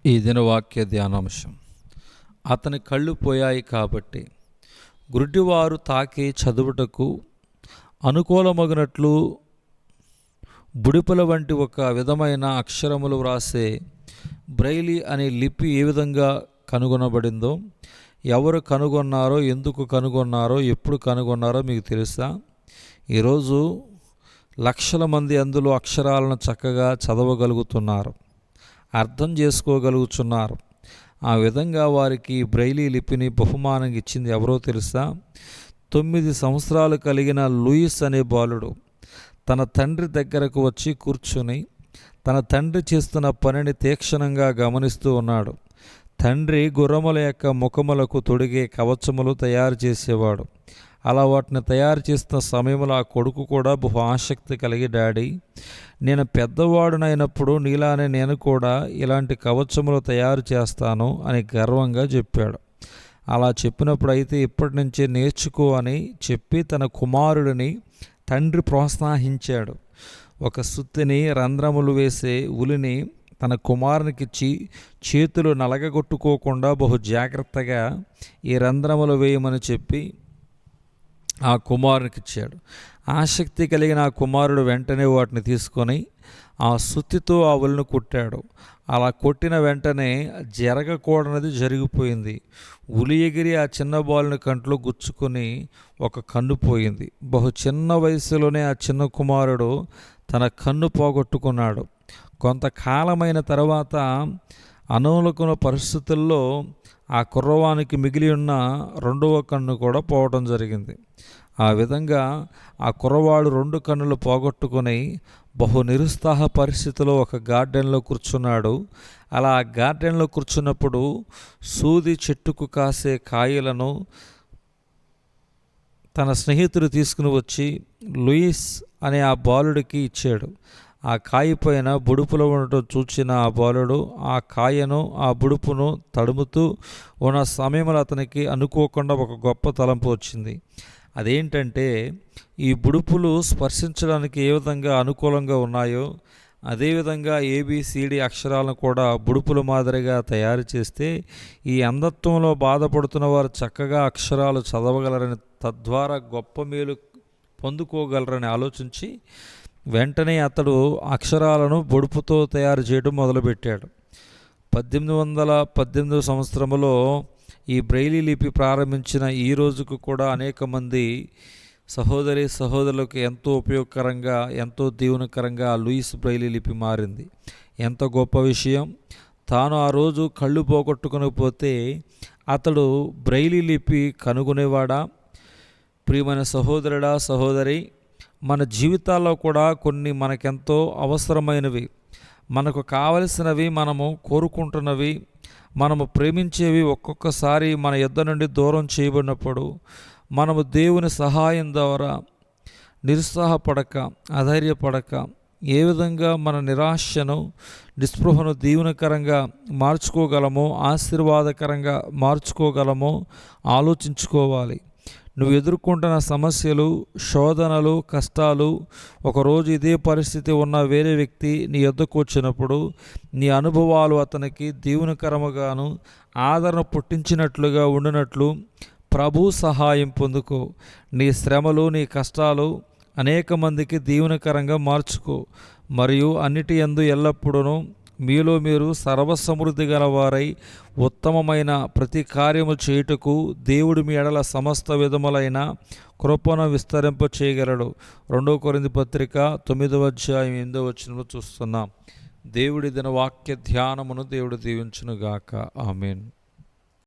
ఈ దినవాక్య ధ్యానాంశం. అతని కళ్ళు పోయాయి కాబట్టి గుడ్డివారు తాకి చదువుటకు అనుకూలమగినట్లు బుడిపల వంటి ఒక విధమైన అక్షరములు వ్రాసే బ్రైలీ అనే లిపి ఏ విధంగా కనుగొనబడిందో, ఎవరు కనుగొన్నారో, ఎందుకు కనుగొన్నారో, ఎప్పుడు కనుగొన్నారో మీకు తెలుసా? ఈరోజు లక్షల మంది అందులో అక్షరాలను చక్కగా చదవగలుగుతున్నారు, అర్థం చేసుకోగలుగుతున్నారు. ఆ విధంగా వారికి బ్రైలీ లిపిని బహుమానం ఇచ్చింది ఎవరో తెలుసా? 9 సంవత్సరాలు కలిగిన లూయిస్ అనే బాలుడు తన తండ్రి దగ్గరకు వచ్చి కూర్చుని తన తండ్రి చేస్తున్న పనిని తీక్షణంగా గమనిస్తూ ఉన్నాడు. తండ్రి గుర్రముల యొక్క ముఖములకు తొడిగే కవచములు తయారు చేసేవాడు. అలా వాటిని తయారు చేస్తున్న సమయంలో ఆ కొడుకు కూడా బహు ఆసక్తి కలిగి, డాడీ, నేను పెద్దవాడునైనప్పుడు నీలానే నేను కూడా ఇలాంటి కవచములు తయారు చేస్తాను అని గర్వంగా చెప్పాడు. అలా చెప్పినప్పుడు అయితే ఇప్పటి నుంచే నేర్చుకో అని చెప్పి తన కుమారుడిని తండ్రి ప్రోత్సహించాడు. ఒక సుత్తిని, రంధ్రములు వేసే ఉలిని తన కుమారునికిచ్చి చేతులు నలగగొట్టుకోకుండా బహు జాగ్రత్తగా ఈ రంధ్రములు వేయమని చెప్పి ఆ కుమారునికి ఇచ్చాడు. ఆసక్తి కలిగిన ఆ కుమారుడు వెంటనే వాటిని తీసుకొని ఆ సుత్తితో ఆ ఉలను కొట్టాడు. అలా కొట్టిన వెంటనే జరగకూడనిది జరిగిపోయింది. ఉలి ఎగిరి ఆ చిన్న బాలుని కంట్లో గుచ్చుకొని ఒక కన్ను పోయింది. బహు చిన్న వయసులోనే ఆ చిన్న కుమారుడు తన కన్ను పోగొట్టుకున్నాడు. కొంతకాలమైన తర్వాత అనూలకున్న పరిస్థితుల్లో ఆ కుర్రవానికి మిగిలి ఉన్న రెండవ కన్ను కూడా పోవడం జరిగింది. ఆ విధంగా ఆ కుర్రవాడు 2 కన్నులు పోగొట్టుకొని బహు నిరుత్సాహ పరిస్థితిలో ఒక గార్డెన్లో కూర్చున్నాడు. అలా ఆ గార్డెన్లో కూర్చున్నప్పుడు సూది చెట్టుకు కాసే కాయలను తన స్నేహితుడు తీసుకుని వచ్చి లూయిస్ అనే ఆ బాలుడికి ఇచ్చాడు. ఆ కాయ పైన బుడుపులో ఉండటం చూసిన ఆ బాలుడు ఆ కాయను, ఆ బుడుపును తడుముతూ ఉన్న సమయంలో అతనికి అనుకోకుండా ఒక గొప్ప తలంపు వచ్చింది. అదేంటంటే, ఈ బుడుపులు స్పర్శించడానికి ఏ విధంగా అనుకూలంగా ఉన్నాయో అదేవిధంగా ABCD అక్షరాలను కూడా బుడుపుల మాదిరిగా తయారు చేస్తే ఈ అంధత్వంలో బాధపడుతున్న వారు చక్కగా అక్షరాలు చదవగలరని, తద్వారా గొప్ప మేలు పొందుకోగలరని ఆలోచించి వెంటనే అతడు అక్షరాలను బొడుపుతో తయారు చేయడం మొదలుపెట్టాడు. 1818 సంవత్సరంలో ఈ బ్రైలీ లిపి ప్రారంభించిన ఈ రోజుకు కూడా అనేక మంది సహోదరులకు ఎంతో ఉపయోగకరంగా, ఎంతో దీవెనకరంగా లూయిస్ బ్రైలీ లిపి మారింది. ఎంత గొప్ప విషయం! తాను ఆ రోజు కళ్ళు పోగొట్టుకుని పోతే అతడు బ్రైలీ లిపి కనుగొనేవాడా? ప్రియమైన సహోదరుడా, సహోదరి, మన జీవితాల్లో కూడా కొన్ని మనకెంతో అవసరమైనవి, మనకు కావలసినవి, మనము కోరుకుంటున్నవి, మనము ప్రేమించేవి ఒక్కొక్కసారి మన యొద్ద నుండి దూరం చేయబడినప్పుడు మనము దేవుని సహాయం ద్వారా నిరుత్సాహపడక, అధైర్యపడక ఏ విధంగా మన నిరాశను, నిస్పృహను దీవెనకరంగా మార్చుకోగలమో, ఆశీర్వాదకరంగా మార్చుకోగలమో ఆలోచించుకోవాలి. నువ్వు ఎదుర్కొంటున్న సమస్యలు, శోధనలు, కష్టాలు, ఒకరోజు ఇదే పరిస్థితి ఉన్న వేరే వ్యక్తి నీ యొద్దకు వచ్చినప్పుడు నీ అనుభవాలు అతనికి దీవెనకరముగాను, ఆదరణ పుట్టించినట్లుగా ఉండినట్లు ప్రభు సహాయం పొందుకో. నీ శ్రమలు, నీ కష్టాలు అనేక మందికి దీవెనకరంగా మార్చుకో. మరియు అన్నిటి యందు ఎల్లప్పుడూ మీలో మీరు సర్వసమృద్ధి గలవారై ఉత్తమమైన ప్రతి కార్యము చేయుటకు దేవుడు మీ ఎడల సమస్త విధములైన కృపను విస్తరింప చేయగలడు. 2 కొరింథీ పత్రిక 9వ అధ్యాయం 8వ వచనంలో చూస్తున్నాం. దేవుడి దిన వాక్య ధ్యానమును దేవుడు దీవించునుగాక. ఆమేన్.